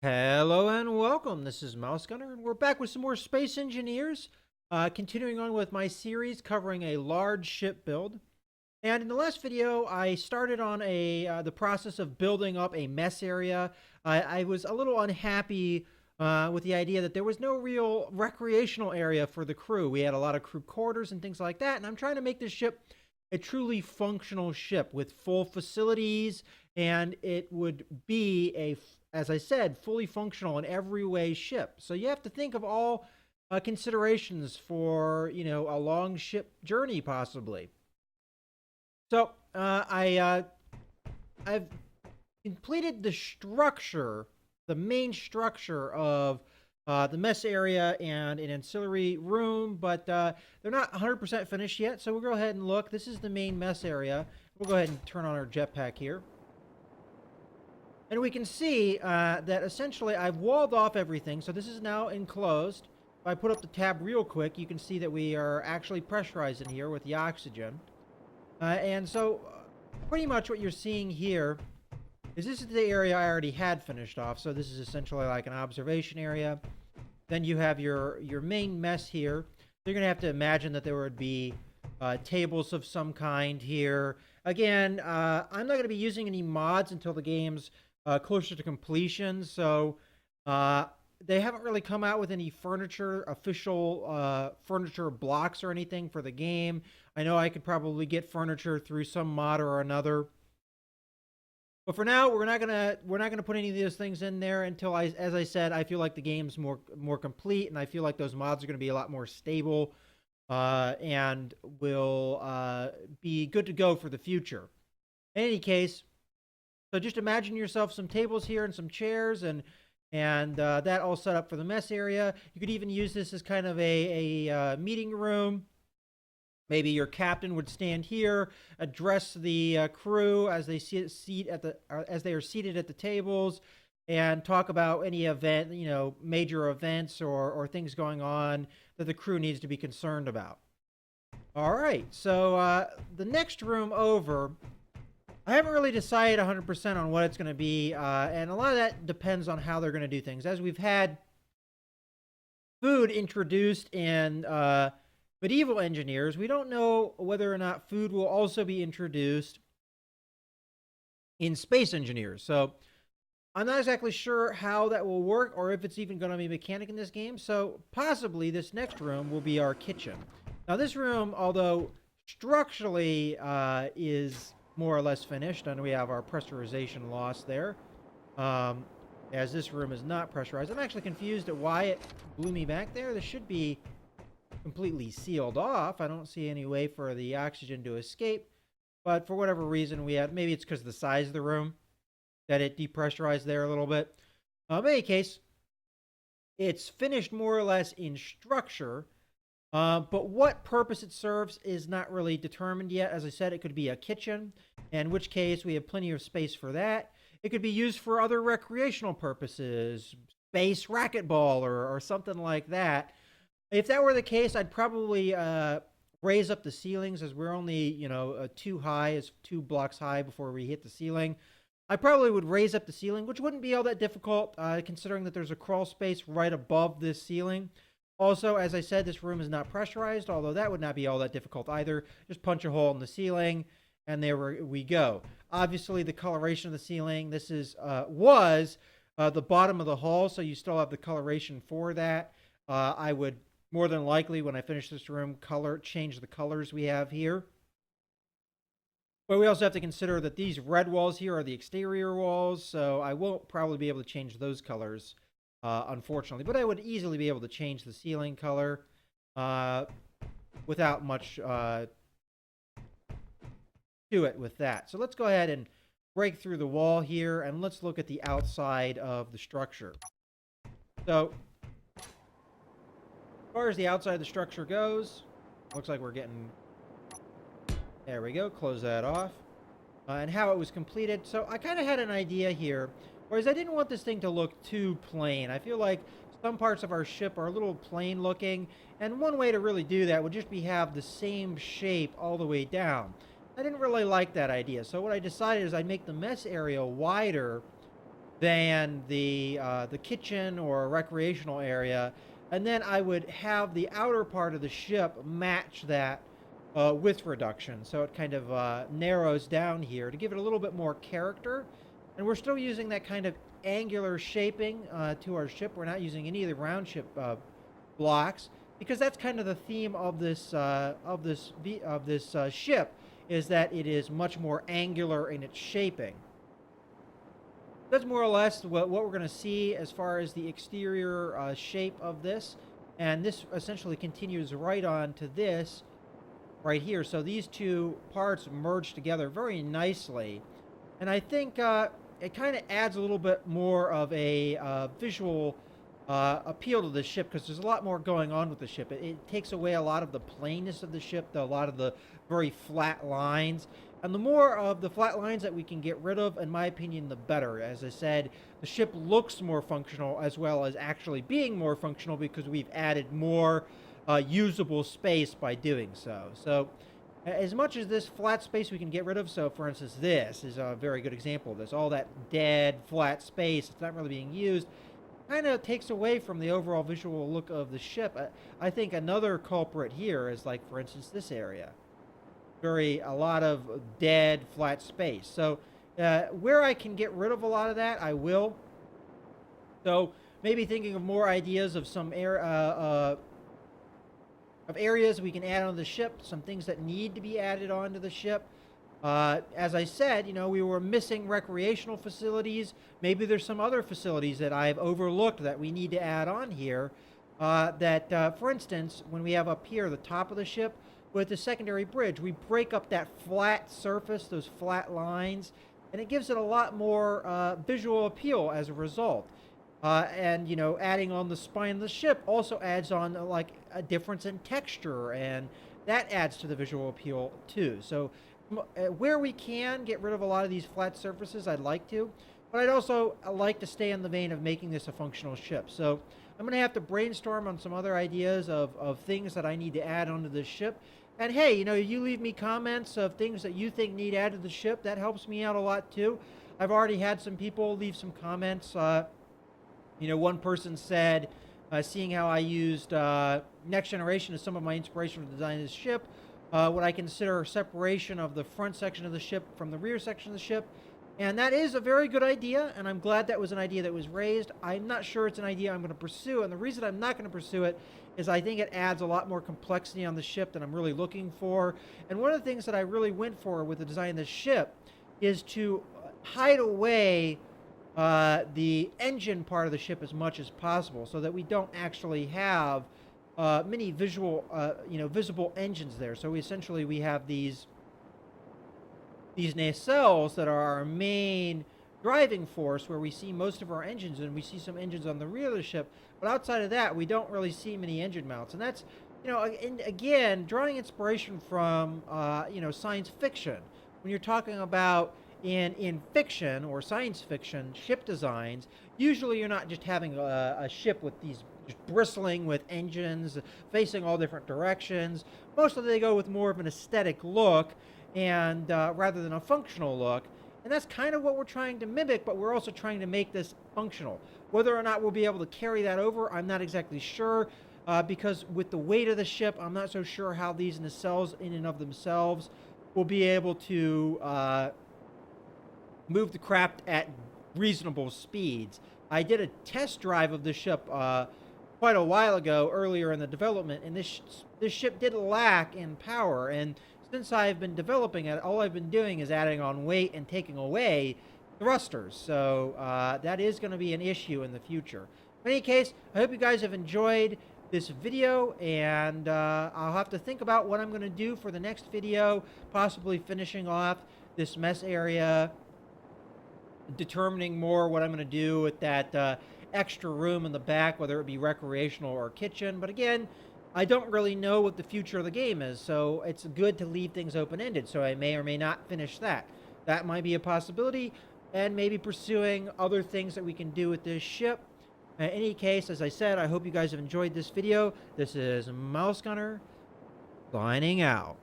Hello and welcome. This is Mouse Gunner, and we're back with some more Space Engineers, continuing on with my series covering a large ship build. And in the last video, I started on the process of building up a mess area. I was a little unhappy with the idea that there was no real recreational area for the crew. We had a lot of crew quarters and things like that, and I'm trying to make this ship a truly functional ship with full facilities, and it would be as I said, fully functional in every way ship. So you have to think of all considerations for a long ship journey possibly. So I've completed the structure, the main structure of the mess area and an ancillary room, but they're not 100% finished yet. So we'll go ahead and look. This is the main mess area. We'll go ahead and turn on our jetpack here. And we can see that essentially I've walled off everything. So this is now enclosed. If I put up the tab real quick, you can see that we are actually pressurized in here with the oxygen. And so pretty much what you're seeing here is this is the area I already had finished off. So this is essentially like an observation area. Then you have your main mess here. You're going to have to imagine that there would be tables of some kind here. Again, I'm not going to be using any mods until the game's closer to completion. So they haven't really come out with any official furniture blocks or anything for the game. I know I could probably get furniture through some mod or another. But for now, we're not gonna put any of those things in there until as I said, I feel like the game's more complete, and I feel like those mods are gonna be a lot more stable, and will be good to go for the future. In any case, so just imagine yourself some tables here and some chairs, and that all set up for the mess area. You could even use this as kind of a meeting room. Maybe your captain would stand here, address the crew as they as they are seated at the tables, and talk about any event, major events or things going on that the crew needs to be concerned about. All right, so the next room over, I haven't really decided 100% on what it's going to be, and a lot of that depends on how they're going to do things. As we've had food introduced in medieval engineers, we don't know whether or not food will also be introduced in space engineers. So I'm not exactly sure how that will work or if it's even going to be a mechanic in this game. So possibly this next room will be our kitchen. Now this room, although structurally is more or less finished, and we have our pressurization loss there, as this room is not pressurized. I'm actually confused at why it blew me back there. This should be completely sealed off. I don't see any way for the oxygen to escape, but for whatever reason maybe it's because of the size of the room that it depressurized there a little bit. In any case, it's finished more or less in structure, but what purpose it serves is not really determined yet. As I said, it could be a kitchen, in which case we have plenty of space for that. It could be used for other recreational purposes, space racquetball or something like that. If that were the case, I'd probably raise up the ceilings, as we're only, two blocks high before we hit the ceiling. I probably would raise up the ceiling, which wouldn't be all that difficult, considering that there's a crawl space right above this ceiling. Also, as I said, this room is not pressurized, although that would not be all that difficult either. Just punch a hole in the ceiling, and there we go. Obviously, the coloration of the ceiling, this was the bottom of the hull, so you still have the coloration for that. I would more than likely, when I finish this room, change the colors we have here. But we also have to consider that these red walls here are the exterior walls, so I won't probably be able to change those colors, unfortunately. But I would easily be able to change the ceiling color without much to it with that. So let's go ahead and break through the wall here, and let's look at the outside of the structure. So as far as the outside of the structure goes, looks like we're getting... There we go. Close that off. And how it was completed. So I kind of had an idea here, whereas I didn't want this thing to look too plain. I feel like some parts of our ship are a little plain looking, and one way to really do that would just be have the same shape all the way down. I didn't really like that idea. So what I decided is I'd make the mess area wider than the kitchen or recreational area, and then I would have the outer part of the ship match that width reduction, so it kind of narrows down here to give it a little bit more character. And we're still using that kind of angular shaping to our ship. We're not using any of the round ship blocks because that's kind of the theme of this ship, is that it is much more angular in its shaping. That's more or less what we're going to see as far as the exterior shape of this. And this essentially continues right on to this right here. So these two parts merge together very nicely. And I think it kind of adds a little bit more of a visual appeal to the ship, because there's a lot more going on with the ship. It takes away a lot of the plainness of the ship, a lot of the very flat lines. And the more of the flat lines that we can get rid of, in my opinion, the better. As I said, the ship looks more functional, as well as actually being more functional, because we've added more usable space by doing so. So as much as this flat space we can get rid of, so for instance, this is a very good example of this. All that dead, flat space, it's not really being used, kind of takes away from the overall visual look of the ship. I think another culprit here is, like, for instance, this area. A lot of dead, flat space. So where I can get rid of a lot of that, I will. So maybe thinking of more ideas of some areas we can add on the ship, some things that need to be added onto the ship. As I said, we were missing recreational facilities. Maybe there's some other facilities that I've overlooked that we need to add on here. For instance, when we have up here the top of the ship with the secondary bridge, we break up that flat surface, those flat lines, and it gives it a lot more visual appeal as a result. And adding on the spine of the ship also adds on like a difference in texture, and that adds to the visual appeal too. So where we can get rid of a lot of these flat surfaces, I'd like to, but I'd also like to stay in the vein of making this a functional ship. So I'm going to have to brainstorm on some other ideas of things that I need to add onto this ship. And hey, you leave me comments of things that you think need added to the ship. That helps me out a lot too. I've already had some people leave some comments. One person said, seeing how I used Next Generation as some of my inspiration for designing this ship, would I consider separation of the front section of the ship from the rear section of the ship? And that is a very good idea, and I'm glad that was an idea that was raised. I'm not sure it's an idea I'm going to pursue, and the reason I'm not going to pursue it is I think it adds a lot more complexity on the ship than I'm really looking for. And one of the things that I really went for with the design of this ship is to hide away the engine part of the ship as much as possible, so that we don't actually have many visible engines there. So we have these nacelles that are our main driving force, where we see most of our engines, and we see some engines on the rear of the ship, but outside of that we don't really see many engine mounts. And that's, and again, drawing inspiration from science fiction. When you're talking about in fiction or science fiction ship designs, usually you're not just having a ship with these just bristling with engines facing all different directions. Mostly they go with more of an aesthetic look, and rather than a functional look. And that's kind of what we're trying to mimic, but we're also trying to make this functional. Whether or not we'll be able to carry that over, I'm not exactly sure, because with the weight of the ship, I'm not so sure how these nacelles in and of themselves will be able to move the craft at reasonable speeds. I did a test drive of the ship quite a while ago, earlier in the development, and this ship did lack in power. And since I've been developing it, all I've been doing is adding on weight and taking away thrusters. So that is going to be an issue in the future. In any case, I hope you guys have enjoyed this video, and I'll have to think about what I'm going to do for the next video, possibly finishing off this mess area, determining more what I'm going to do with that extra room in the back, whether it be recreational or kitchen. But again, I don't really know what the future of the game is, so it's good to leave things open-ended. So I may or may not finish that. That might be a possibility, and maybe pursuing other things that we can do with this ship. In any case, as I said, I hope you guys have enjoyed this video. This is Mouse Gunner, signing out.